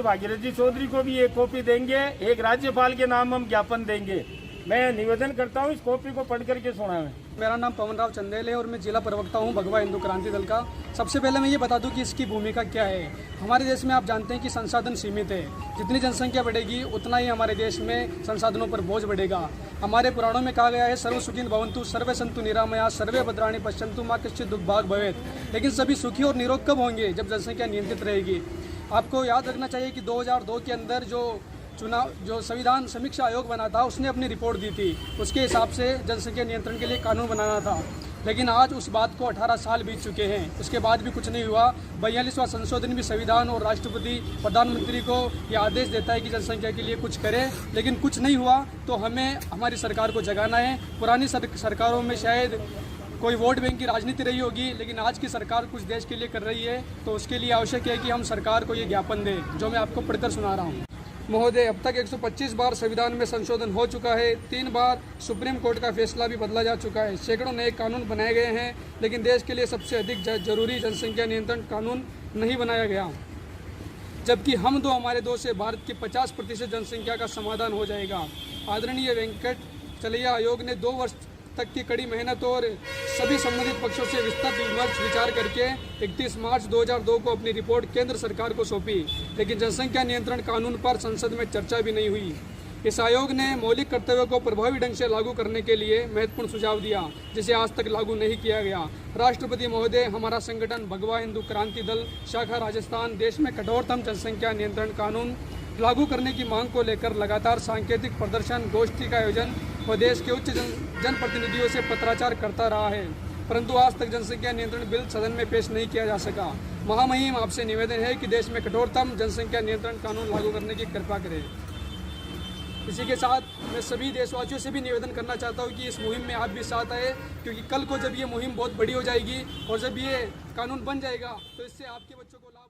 भागीरथ जी चौधरी को भी एक कॉपी देंगे, एक राज्यपाल के नाम हम ज्ञापन देंगे। मैं निवेदन करता हूँ इस कॉपी को पढ़ करके सुनाएं। मेरा नाम पवन राव चंदेल है और मैं जिला प्रवक्ता हूँ भगवा हिंदू क्रांति दल का। सबसे पहले मैं ये बता दूं कि इसकी भूमिका क्या है। हमारे देश में आप जानते हैं कि संसाधन सीमित है। जितनी जनसंख्या बढ़ेगी उतना ही हमारे देश में संसाधनों पर बोझ बढ़ेगा। हमारे पुराणों में कहा गया है सर्व सुखिन भवन्तु सर्वे सन्तु निरामया सर्वे भद्राणि पश्यन्तु माँ कश्चित् दुर्भाग् भवेत्। लेकिन सभी सुखी और निरोग कब होंगे? जब जनसंख्या नियंत्रित रहेगी। आपको याद रखना चाहिए कि 2002 के अंदर जो संविधान समीक्षा आयोग बना था उसने अपनी रिपोर्ट दी थी। उसके हिसाब से जनसंख्या नियंत्रण के लिए कानून बनाना था। लेकिन आज उस बात को 18 साल बीत चुके हैं, उसके बाद भी कुछ नहीं हुआ। 42वां संशोधन भी संविधान और राष्ट्रपति प्रधानमंत्री को ये आदेश देता है कि जनसंख्या के लिए कुछ करे, लेकिन कुछ नहीं हुआ। तो हमें हमारी सरकार को जगाना है। पुरानी सरकारों में शायद कोई वोट बैंक की राजनीति रही होगी, लेकिन आज की सरकार कुछ देश के लिए कर रही है। तो उसके लिए आवश्यक है कि हम सरकार को ये ज्ञापन दें जो मैं आपको पढ़कर सुना रहा हूँ। महोदय, अब तक 125 बार संविधान में संशोधन हो चुका है। 3 बार सुप्रीम कोर्ट का फैसला भी बदला जा चुका है। सैकड़ों नए कानून बनाए गए हैं, लेकिन देश के लिए सबसे अधिक जरूरी जनसंख्या नियंत्रण कानून नहीं बनाया गया। जबकि हम दो हमारे दो से भारत की 50% जनसंख्या का समाधान हो जाएगा। आदरणीय वेंकट चलैया आयोग ने 2 वर्ष तक की कड़ी मेहनत और सभी संबंधित पक्षों से विस्तृत विचार करके 31 मार्च 2002 को अपनी रिपोर्ट केंद्र सरकार को सौंपी, लेकिन जनसंख्या नियंत्रण कानून पर संसद में चर्चा भी नहीं हुई। इस आयोग ने मौलिक कर्तव्यों को प्रभावी ढंग से लागू करने के लिए महत्वपूर्ण सुझाव दिया, जिसे आज तक लागू नहीं किया गया। राष्ट्रपति महोदय, हमारा संगठन भगवा हिंदू क्रांति दल शाखा राजस्थान देश में कठोरतम जनसंख्या नियंत्रण कानून लागू करने की मांग को लेकर लगातार सांकेतिक प्रदर्शन, गोष्ठी का आयोजन और देश के उच्च जनप्रतिनिधियों से पत्राचार करता रहा है, परंतु आज तक जनसंख्या नियंत्रण बिल सदन में पेश नहीं किया जा सका। महामहिम, आपसे निवेदन है कि देश में कठोरतम जनसंख्या नियंत्रण कानून लागू करने की कृपा करें। इसी के साथ मैं सभी देशवासियों से भी निवेदन करना चाहता हूँ कि इस मुहिम में आप भी साथ आए, क्योंकि कल को जब ये मुहिम बहुत बड़ी हो जाएगी और जब ये कानून बन जाएगा तो इससे आपके बच्चों को लाभ